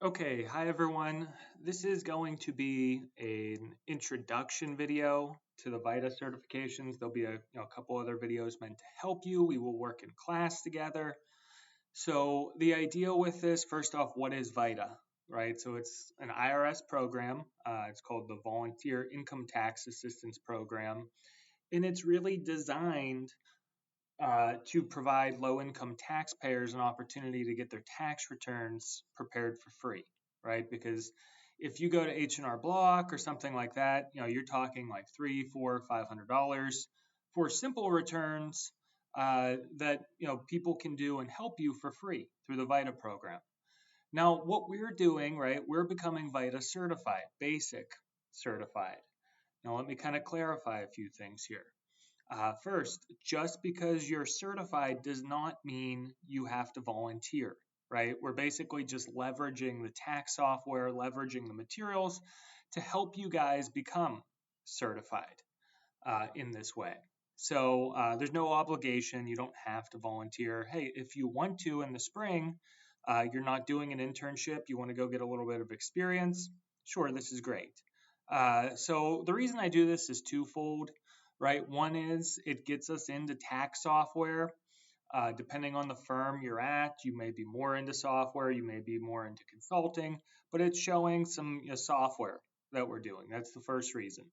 Okay, hi everyone. This is going to be an introduction video to the VITA certifications. There'll be a couple other videos meant to help you. We will work in class together. So the idea with this, first off, what is VITA, right? So it's an IRS program. It's called the Volunteer Income Tax Assistance Program, and it's really designed to provide low-income taxpayers an opportunity to get their tax returns prepared for free, right? Because if you go to H&R Block or something like that, you're talking like $300, $400, $500 for simple returns that people can do and help you for free through the VITA program. Now, what we're doing, right? We're becoming VITA certified, basic certified. Now, let me kind of clarify a few things here. First, just because you're certified does not mean you have to volunteer, right? We're basically just leveraging the tax software, leveraging the materials to help you guys become certified in this way. So there's no obligation. You don't have to volunteer. Hey, if you want to in the spring, you're not doing an internship, you want to go get a little bit of experience, sure, this is great. So the reason I do this is twofold. Right? One is it gets us into tax software. Depending on the firm you're at, you may be more into software, you may be more into consulting, but it's showing some software that we're doing. That's the first reason.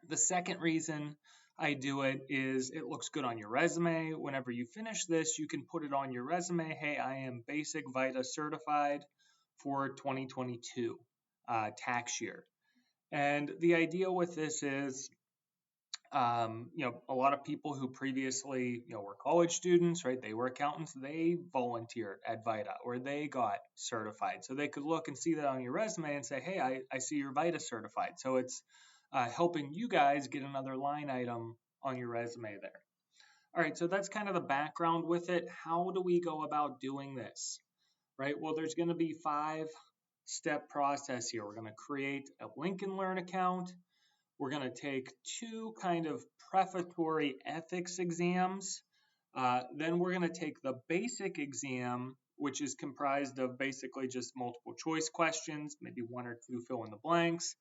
The second reason I do it is it looks good on your resume. Whenever you finish this, you can put it on your resume. Hey, I am basic VITA certified for 2022 tax year. And the idea with this is a lot of people who previously, were college students, right? They were accountants. They volunteered at VITA or they got certified. So they could look and see that on your resume and say, hey, I see you're VITA certified. So it's helping you guys get another line item on your resume there. All right, so that's kind of the background with it. How do we go about doing this, right? Well, there's going to be 5-step process here. We're going to create a Link and Learn account. We're going to take 2 kind of prefatory ethics exams. Then we're going to take the basic exam, which is comprised of basically just multiple choice questions, maybe 1 or 2 fill in the blanks.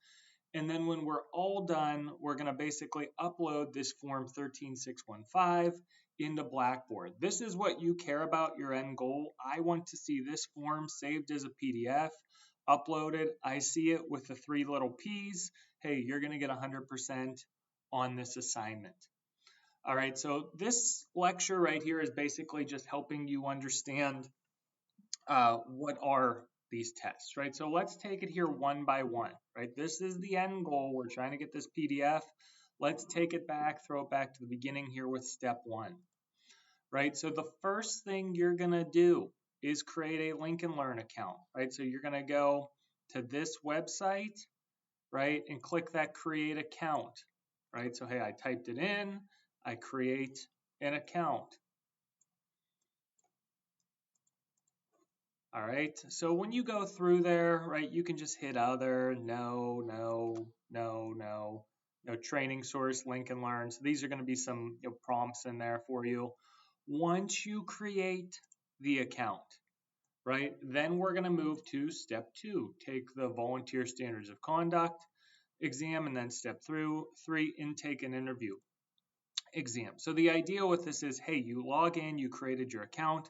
And then when we're all done, we're going to basically upload this form 13615 into Blackboard. This is what you care about, your end goal. I want to see this form saved as a PDF, uploaded. I see it with the 3 little P's. Hey, you're going to get 100% on this assignment. All right, so this lecture right here is basically just helping you understand what are these tests, right? So let's take it here one by one, right? This is the end goal. We're trying to get this PDF. Let's take it back, throw it back to the beginning here with step 1, right? So the first thing you're going to do is create a Link and Learn account, right? So you're going to go to this website, right? And click that create account, right? So, hey, I typed it in, I create an account. All right, so when you go through there, right, you can just hit other, no, training source, Link and Learn. So these are going to be some prompts in there for you. Once you create the account, right, then we're going to move to step 2, take the volunteer standards of conduct exam, and then step 3, intake and interview exam. So the idea with this is, hey, you log in, you created your account.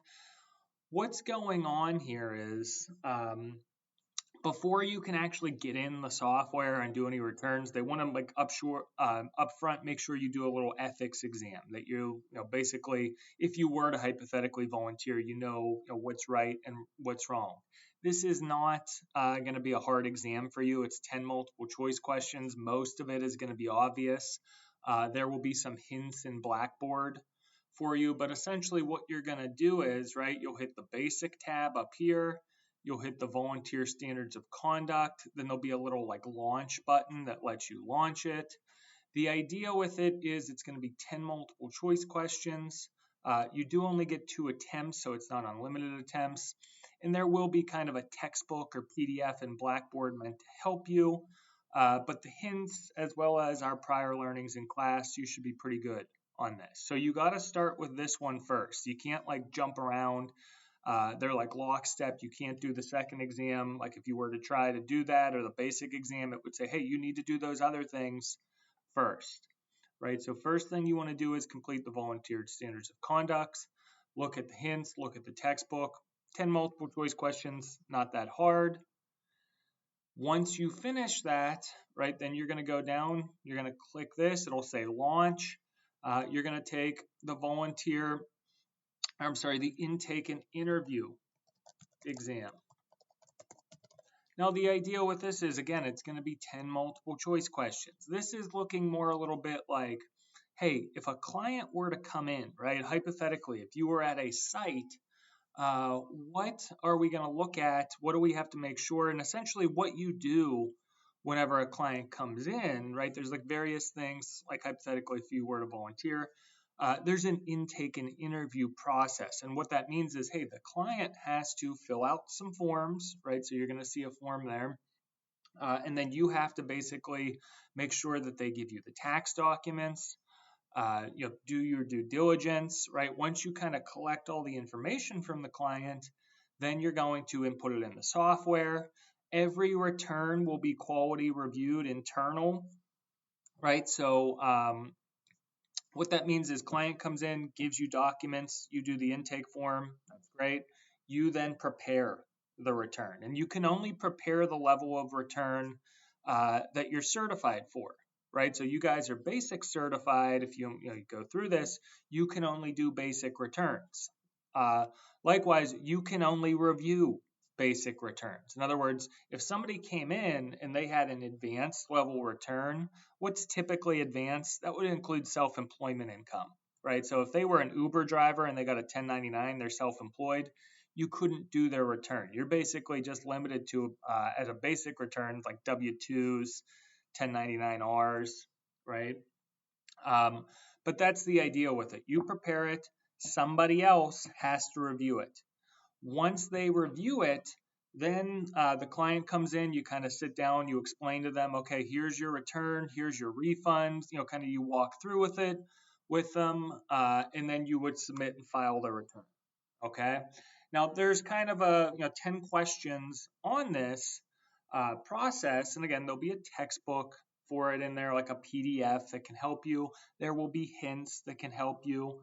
What's going on here is before you can actually get in the software and do any returns, they want to like up front make sure you do a little ethics exam that basically if you were to hypothetically volunteer, what's right and what's wrong. This is not going to be a hard exam for you. It's 10 multiple choice questions. Most of it is going to be obvious. There will be some hints in Blackboard for you, but essentially what you're going to do is, right, you'll hit the basic tab up here, you'll hit the volunteer standards of conduct, then there'll be a little like launch button that lets you launch it. The idea with it is it's going to be 10 multiple choice questions. You do only get 2 attempts, so it's not unlimited attempts, and there will be kind of a textbook or PDF in Blackboard meant to help you, but the hints as well as our prior learnings in class, you should be pretty good on this. So you got to start with this one first. You can't like jump around. They're like lockstep. You can't do the second exam. Like if you were to try to do that or the basic exam, it would say, hey, you need to do those other things first, right? So first thing you want to do is complete the volunteered standards of conduct. Look at the hints, look at the textbook. 10 multiple choice questions, not that hard. Once you finish that, right, then you're going to go down, you're going to click this, it'll say launch. You're going to take the the intake and interview exam. Now the idea with this is, again, it's going to be 10 multiple choice questions. This is looking more a little bit like, hey, if a client were to come in, right, hypothetically, if you were at a site, what are we going to look at? What do we have to make sure? And essentially what you do whenever a client comes in, right? There's like various things, like hypothetically, if you were to volunteer, there's an intake and interview process. And what that means is, hey, the client has to fill out some forms, right? So you're going to see a form there. And then you have to basically make sure that they give you the tax documents, do your due diligence, right? Once you kind of collect all the information from the client, then you're going to input it in the software. Every return will be quality reviewed internal, right? So what that means is client comes in, gives you documents, you do the intake form, that's great. You then prepare the return, and you can only prepare the level of return that you're certified for, right? So you guys are basic certified. If you go through this, you can only do basic returns. Likewise, you can only review basic returns. In other words, if somebody came in and they had an advanced level return, what's typically advanced? That would include self-employment income, right? So if they were an Uber driver and they got a 1099, they're self-employed, you couldn't do their return. You're basically just limited to, as a basic return, like W-2s, 1099Rs, right? But that's the idea with it. You prepare it, somebody else has to review it. Once they review it, then the client comes in, you kind of sit down, you explain to them, okay, here's your return, here's your refund, kind of you walk through with it with them, and then you would submit and file the return, okay? Now there's kind of 10 questions on this process, and again, there'll be a textbook for it in there, like a PDF that can help you. There will be hints that can help you.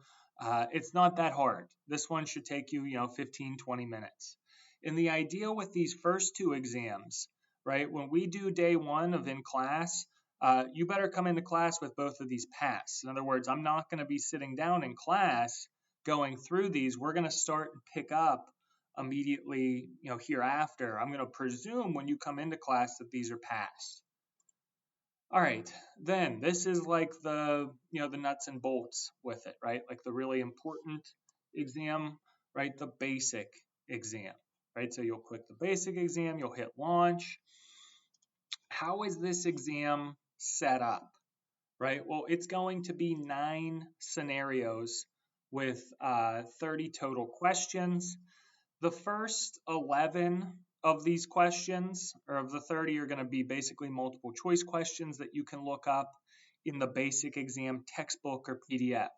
It's not that hard. This one should take you, 15, 20 minutes. And the idea with these first two exams, right, when we do day one of in class, you better come into class with both of these passed. In other words, I'm not going to be sitting down in class going through these. We're going to start and pick up immediately, hereafter. I'm going to presume when you come into class that these are passed. All right, then this is like the nuts and bolts with it, right? Like the really important exam, right? The basic exam, right? So you'll click the basic exam, you'll hit launch. How is this exam set up, right? Well, it's going to be 9 scenarios with 30 total questions. The first 11 of these questions, or of the 30, are going to be basically multiple choice questions that you can look up in the basic exam textbook or PDF.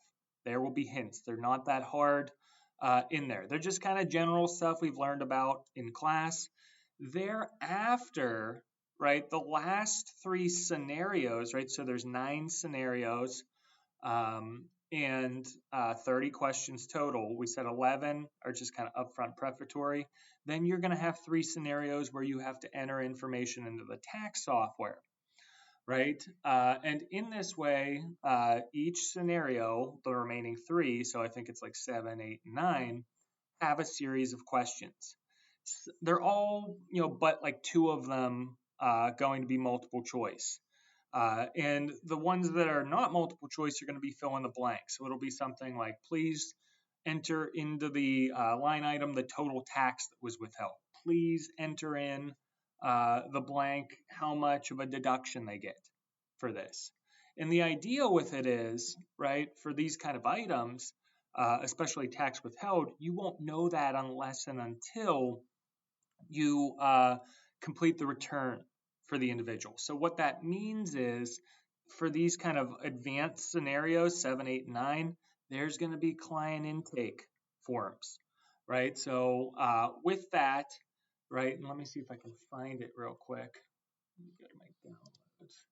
There will be hints. They're not that hard in there. They're just kind of general stuff we've learned about in class. Thereafter, right, the last 3 scenarios, right, so there's 9 scenarios, and 30 questions total. We said 11 are just kind of upfront prefatory. Then you're going to have 3 scenarios where you have to enter information into the tax software, right? And in this way, each scenario, the remaining 3, so I think it's like 7, 8, and 9, have a series of questions. They're all, but like 2 of them going to be multiple choice. And the ones that are not multiple choice are going to be fill in the blank. So it'll be something like, please enter into the line item the total tax that was withheld. Please enter in the blank how much of a deduction they get for this. And the idea with it is, right, for these kind of items, especially tax withheld, you won't know that unless and until you complete the return for the individual. So what that means is, for these kind of advanced scenarios, 7, 8, 9, there's going to be client intake forms, right? So with that, right, and let me see if I can find it real quick. Go to my downloads.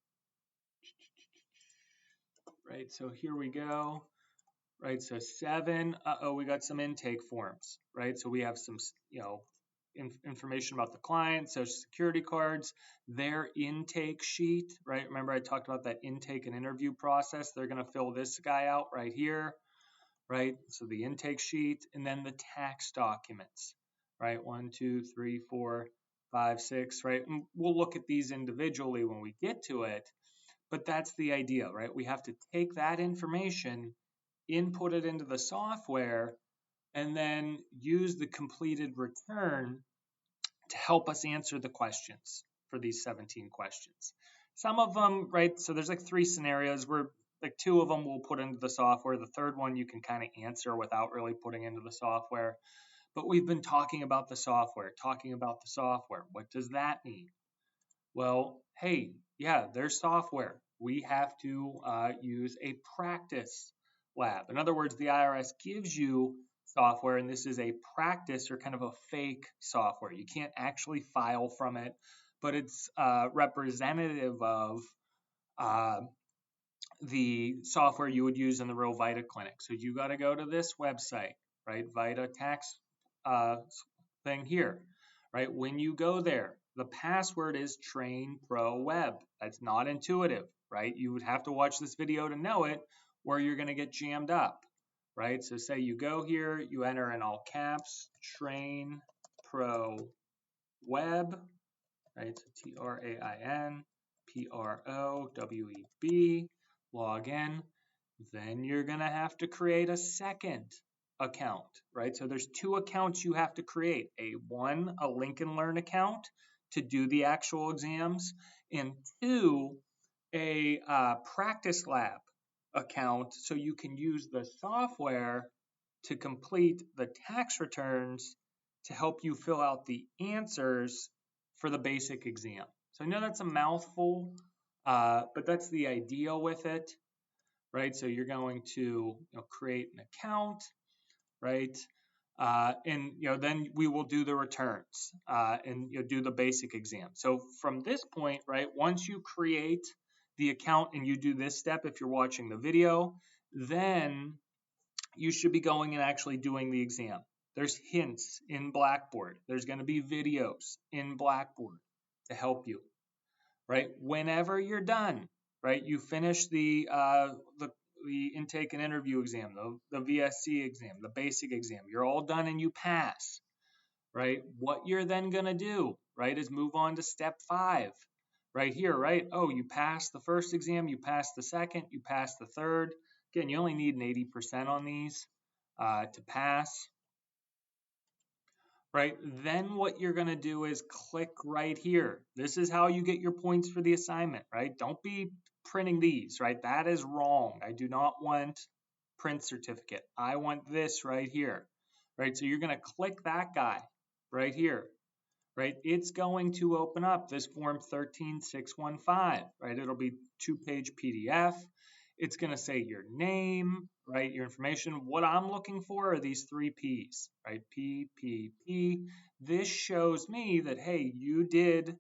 Right, so here we go. Right, so 7, we got some intake forms, right? So we have some, information about the client, social security cards, their intake sheet, right? Remember I talked about that intake and interview process. They're going to fill this guy out right here, right? So the intake sheet, and then the tax documents, right? 1, 2, 3, 4, 5, 6, right? And we'll look at these individually when we get to it, but that's the idea, right? We have to take that information, input it into the software, and then use the completed return to help us answer the questions for these 17 questions. Some of them, right? So there's like 3 scenarios where like 2 of them we'll put into the software. The third one you can kind of answer without really putting into the software. But we've been talking about the software, talking about the software. What does that mean? Well, hey, yeah, there's software. We have to use a practice lab. In other words, the IRS gives you software, and this is a practice or kind of a fake software. You can't actually file from it, but it's representative of uh, the software you would use in the real VITA clinic. So you got to go to this website, right? VITA tax thing here, right? When you go there, the password is Train Pro Web. That's not intuitive, right? You would have to watch this video to know it, or you're going to get jammed up, right? So say you go here, you enter in all caps, Train Pro Web, right? So TrainProweb, log in. Then you're going to have to create a second account, right? So there's 2 accounts you have to create. A Lincoln Learn account to do the actual exams, and 2, a practice lab account so you can use the software to complete the tax returns to help you fill out the answers for the basic exam. So I know that's a mouthful, but that's the idea with it, right? So you're going to create an account, right? And then we will do the returns and do the basic exam. So from this point, right, once you create the account and you do this step, if you're watching the video, then you should be going and actually doing the exam. There's hints in Blackboard. There's going to be videos in Blackboard to help you, right? Whenever you're done, right, you finish the intake and interview exam, the VSC exam, the basic exam. You're all done and you pass, right? What you're then going to do, right, is move on to step 5. Right here, right? Oh, you passed the first exam, you passed the second, you passed the third. Again, you only need an 80% on these to pass, right? Then what you're going to do is click right here. This is how you get your points for the assignment, right? Don't be printing these, right? That is wrong. I do not want print certificate. I want this right here, right? So you're going to click that guy right here, right? It's going to open up this form 13615, right? It'll be 2-page PDF. It's going to say your name, right? Your information. What I'm looking for are these 3 P's, right? P, P, P. This shows me that, hey, you did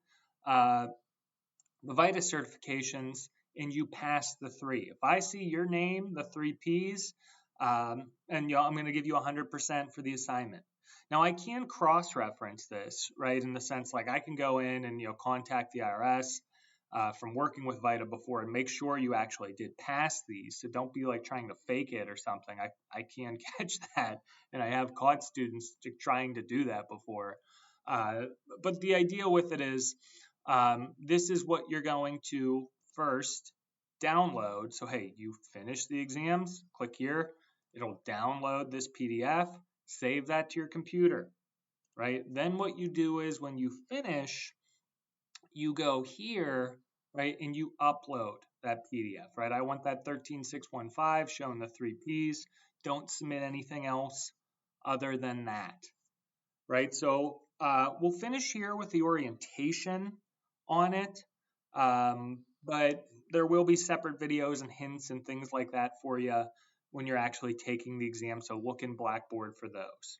the VITA certifications and you passed the 3. If I see your name, the 3 P's, and I'm going to give you 100% for the assignment. Now I can cross-reference this, right? In the sense like I can go in and contact the IRS from working with VITA before and make sure you actually did pass these. So don't be like trying to fake it or something. I can catch that, and I have caught students trying to do that before. But the idea with it is this is what you're going to first download. So hey, you finish the exams, click here. It'll download this PDF, save that to your computer, right? Then what you do is when you finish, you go here, right, and you upload that PDF, right? I want that 13615 showing the 3 Ps. Don't submit anything else other than that, right? So we'll finish here with the orientation on it, but there will be separate videos and hints and things like that for you when you're actually taking the exam. So look in Blackboard for those.